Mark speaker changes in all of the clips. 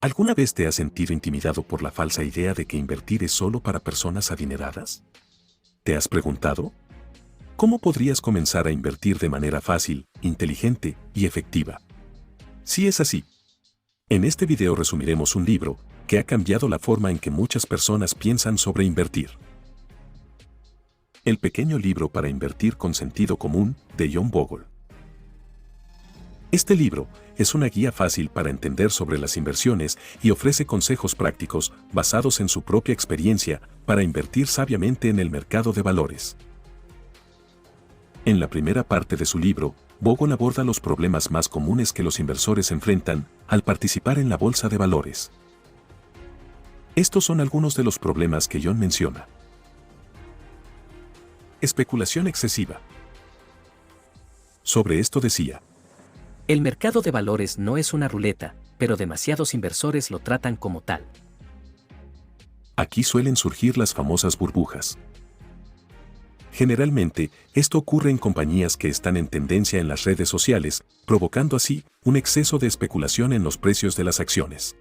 Speaker 1: ¿Alguna vez te has sentido intimidado por la falsa idea de que invertir es solo para personas adineradas? ¿Te has preguntado? ¿Cómo podrías comenzar a invertir de manera fácil, inteligente y efectiva? Si es así, en este video resumiremos un libro que ha cambiado la forma en que muchas personas piensan sobre invertir. El pequeño libro para invertir con sentido común, de John Bogle. Este libro es una guía fácil para entender sobre las inversiones y ofrece consejos prácticos basados en su propia experiencia para invertir sabiamente en el mercado de valores. En la primera parte de su libro, Bogle aborda los problemas más comunes que los inversores enfrentan al participar en la bolsa de valores. Estos son algunos de los problemas que John menciona. Especulación excesiva. Sobre esto decía:
Speaker 2: el mercado de valores no es una ruleta, pero demasiados inversores lo tratan como tal.
Speaker 1: Aquí suelen surgir las famosas burbujas. Generalmente, esto ocurre en compañías que están en tendencia en las redes sociales, provocando así un exceso de especulación en los precios de las acciones.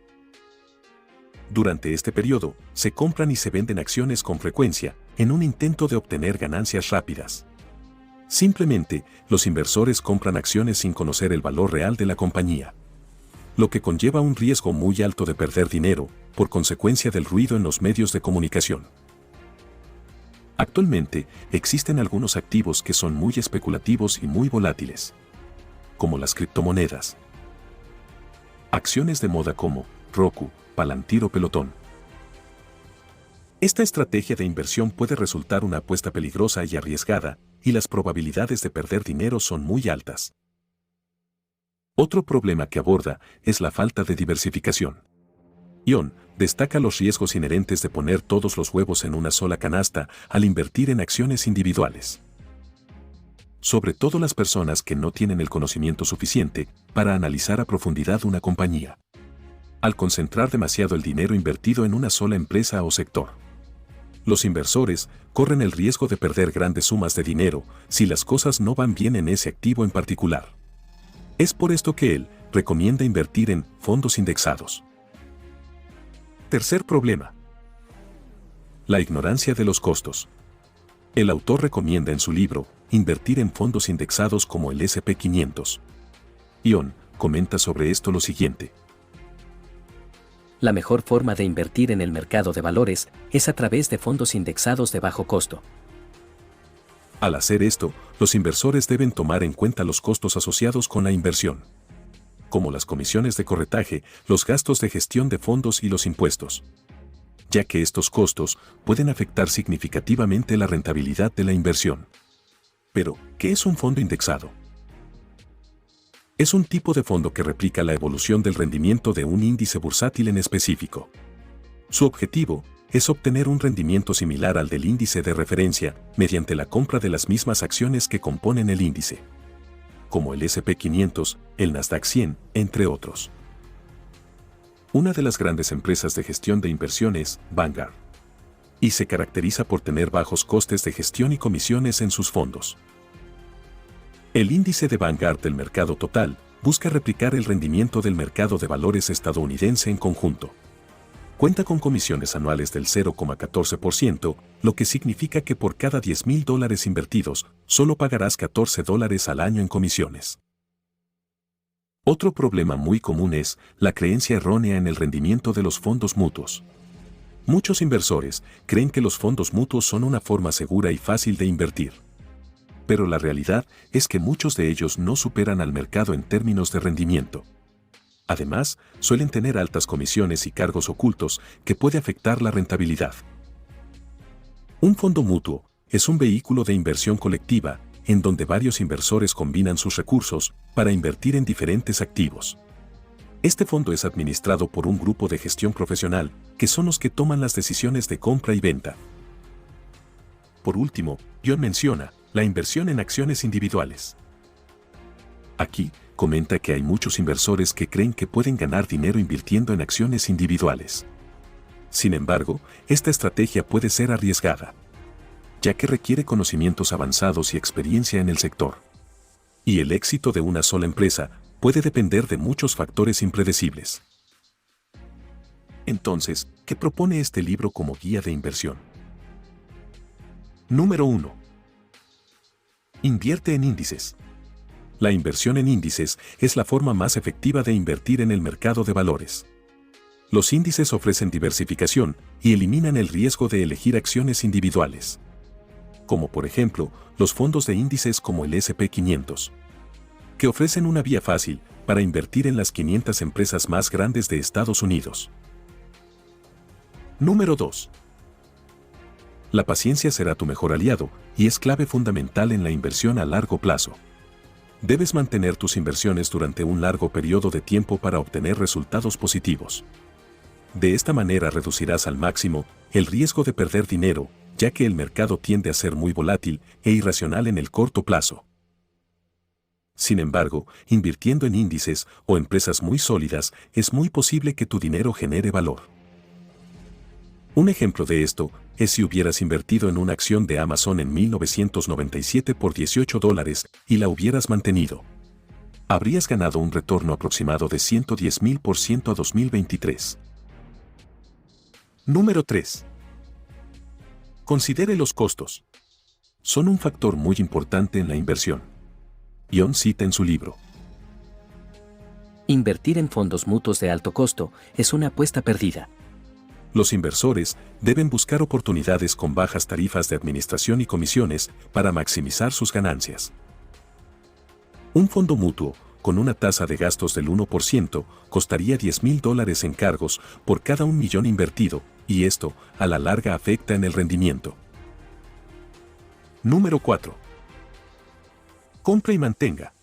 Speaker 1: Durante este periodo, se compran y se venden acciones con frecuencia, en un intento de obtener ganancias rápidas. Simplemente, los inversores compran acciones sin conocer el valor real de la compañía, lo que conlleva un riesgo muy alto de perder dinero, por consecuencia del ruido en los medios de comunicación. Actualmente, existen algunos activos que son muy especulativos y muy volátiles, como las criptomonedas. Acciones de moda como Roku, Palantir o Pelotón. Esta estrategia de inversión puede resultar una apuesta peligrosa y arriesgada, y las probabilidades de perder dinero son muy altas. Otro problema que aborda es la falta de diversificación. John destaca los riesgos inherentes de poner todos los huevos en una sola canasta al invertir en acciones individuales. Sobre todo las personas que no tienen el conocimiento suficiente para analizar a profundidad una compañía, al concentrar demasiado el dinero invertido en una sola empresa o sector. Los inversores corren el riesgo de perder grandes sumas de dinero si las cosas no van bien en ese activo en particular. Es por esto que él recomienda invertir en fondos indexados. Tercer problema: la ignorancia de los costos. El autor recomienda en su libro invertir en fondos indexados como el S&P 500. John comenta sobre esto lo siguiente:
Speaker 2: la mejor forma de invertir en el mercado de valores es a través de fondos indexados de bajo costo.
Speaker 1: Al hacer esto, los inversores deben tomar en cuenta los costos asociados con la inversión, como las comisiones de corretaje, los gastos de gestión de fondos y los impuestos, ya que estos costos pueden afectar significativamente la rentabilidad de la inversión. Pero, ¿qué es un fondo indexado? Es un tipo de fondo que replica la evolución del rendimiento de un índice bursátil en específico. Su objetivo es obtener un rendimiento similar al del índice de referencia mediante la compra de las mismas acciones que componen el índice, como el S&P 500, el Nasdaq 100, entre otros. Una de las grandes empresas de gestión de inversiones, Vanguard, y se caracteriza por tener bajos costes de gestión y comisiones en sus fondos. El índice de Vanguard del mercado total busca replicar el rendimiento del mercado de valores estadounidense en conjunto. Cuenta con comisiones anuales del 0,14%, lo que significa que por cada $10,000 invertidos, solo pagarás $14 al año en comisiones. Otro problema muy común es la creencia errónea en el rendimiento de los fondos mutuos. Muchos inversores creen que los fondos mutuos son una forma segura y fácil de invertir. Pero la realidad es que muchos de ellos no superan al mercado en términos de rendimiento. Además, suelen tener altas comisiones y cargos ocultos que puede afectar la rentabilidad. Un fondo mutuo es un vehículo de inversión colectiva en donde varios inversores combinan sus recursos para invertir en diferentes activos. Este fondo es administrado por un grupo de gestión profesional, que son los que toman las decisiones de compra y venta. Por último, John menciona la inversión en acciones individuales. Aquí, comenta que hay muchos inversores que creen que pueden ganar dinero invirtiendo en acciones individuales. Sin embargo, esta estrategia puede ser arriesgada, ya que requiere conocimientos avanzados y experiencia en el sector. Y el éxito de una sola empresa puede depender de muchos factores impredecibles. Entonces, ¿qué propone este libro como guía de inversión? Número 1. Invierte en índices. La inversión en índices es la forma más efectiva de invertir en el mercado de valores. Los índices ofrecen diversificación y eliminan el riesgo de elegir acciones individuales, como por ejemplo los fondos de índices como el S&P 500, que ofrecen una vía fácil para invertir en las 500 empresas más grandes de Estados Unidos. Número 2. La paciencia será tu mejor aliado y es clave fundamental en la inversión a largo plazo. Debes mantener tus inversiones durante un largo periodo de tiempo para obtener resultados positivos. De esta manera reducirás al máximo el riesgo de perder dinero, ya que el mercado tiende a ser muy volátil e irracional en el corto plazo. Sin embargo, invirtiendo en índices o empresas muy sólidas, es muy posible que tu dinero genere valor. Un ejemplo de esto es si hubieras invertido en una acción de Amazon en 1997 por $18 y la hubieras mantenido. Habrías ganado un retorno aproximado de 110.000% a 2023. Número 3. Considere los costos. Son un factor muy importante en la inversión. Ion cita en su libro:
Speaker 2: Invertir en fondos mutuos de alto costo es una apuesta perdida.
Speaker 1: Los inversores deben buscar oportunidades con bajas tarifas de administración y comisiones para maximizar sus ganancias. Un fondo mutuo, con una tasa de gastos del 1%, costaría $10.000 en cargos por cada $1 millón invertido, y esto, a la larga, afecta en el rendimiento. Número 4. Compra y mantenga.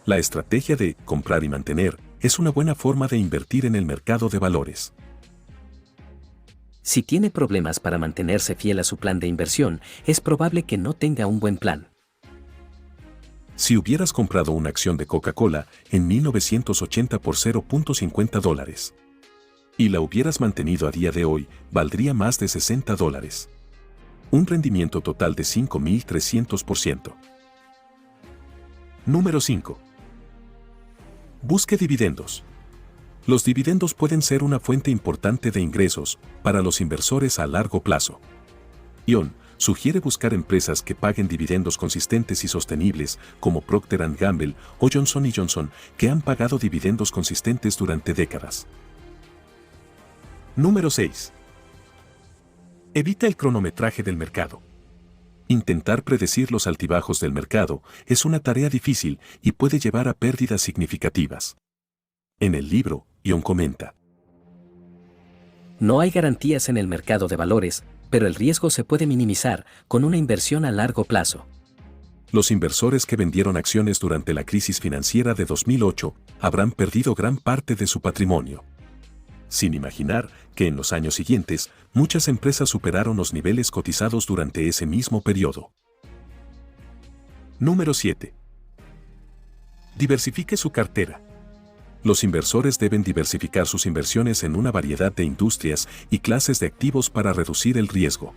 Speaker 1: La estrategia de comprar y mantener es una buena forma de invertir en el mercado de valores.
Speaker 2: Si tiene problemas para mantenerse fiel a su plan de inversión, es probable que no tenga un buen plan.
Speaker 1: Si hubieras comprado una acción de Coca-Cola en 1980 por $0.50 y la hubieras mantenido a día de hoy, valdría más de $60. Un rendimiento total de 5.300%. Número 5. Busque dividendos. Los dividendos pueden ser una fuente importante de ingresos para los inversores a largo plazo. Ion sugiere buscar empresas que paguen dividendos consistentes y sostenibles, como Procter & Gamble o Johnson & Johnson, que han pagado dividendos consistentes durante décadas. Número 6. Evita el cronometraje del mercado. Intentar predecir los altibajos del mercado es una tarea difícil y puede llevar a pérdidas significativas. En el libro, Ion comenta:
Speaker 2: No hay garantías en el mercado de valores, pero el riesgo se puede minimizar con una inversión a largo plazo.
Speaker 1: Los inversores que vendieron acciones durante la crisis financiera de 2008 habrán perdido gran parte de su patrimonio, sin imaginar que en los años siguientes muchas empresas superaron los niveles cotizados durante ese mismo periodo. Número 7. Diversifique su cartera. Los inversores deben diversificar sus inversiones en una variedad de industrias y clases de activos para reducir el riesgo.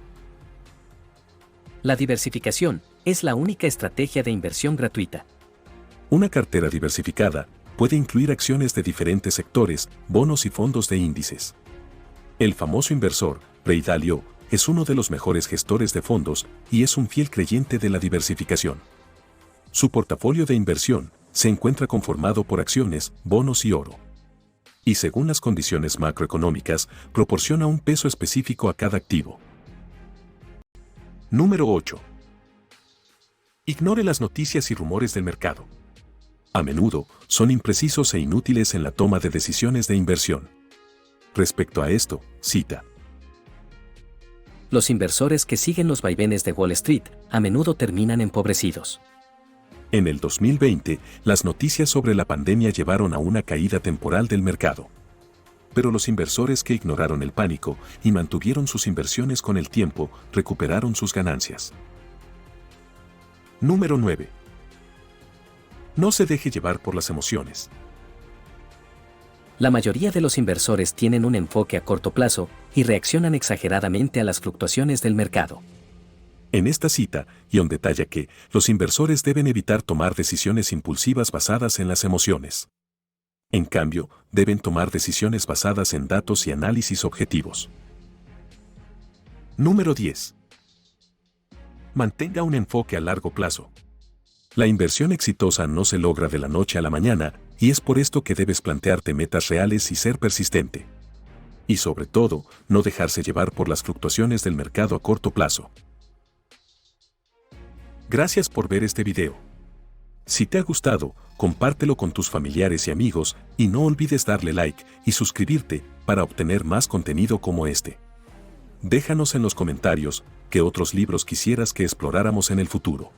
Speaker 2: La diversificación es la única estrategia de inversión gratuita.
Speaker 1: Una cartera diversificada puede incluir acciones de diferentes sectores, bonos y fondos de índices. El famoso inversor, Ray Dalio, es uno de los mejores gestores de fondos y es un fiel creyente de la diversificación. Su portafolio de inversión se encuentra conformado por acciones, bonos y oro. Y según las condiciones macroeconómicas, proporciona un peso específico a cada activo. Número 8. Ignore las noticias y rumores del mercado. A menudo, son imprecisos e inútiles en la toma de decisiones de inversión. Respecto a esto, cita:
Speaker 2: Los inversores que siguen los vaivenes de Wall Street a menudo terminan empobrecidos.
Speaker 1: En el 2020, las noticias sobre la pandemia llevaron a una caída temporal del mercado. Pero los inversores que ignoraron el pánico y mantuvieron sus inversiones con el tiempo, recuperaron sus ganancias. Número 9. No se deje llevar por las emociones.
Speaker 2: La mayoría de los inversores tienen un enfoque a corto plazo y reaccionan exageradamente a las fluctuaciones del mercado.
Speaker 1: En esta cita, Ion detalla que los inversores deben evitar tomar decisiones impulsivas basadas en las emociones. En cambio, deben tomar decisiones basadas en datos y análisis objetivos. Número 10. Mantenga un enfoque a largo plazo. La inversión exitosa no se logra de la noche a la mañana, y es por esto que debes plantearte metas reales y ser persistente. Y sobre todo, no dejarse llevar por las fluctuaciones del mercado a corto plazo. Gracias por ver este video. Si te ha gustado, compártelo con tus familiares y amigos, y no olvides darle like y suscribirte para obtener más contenido como este. Déjanos en los comentarios qué otros libros quisieras que exploráramos en el futuro.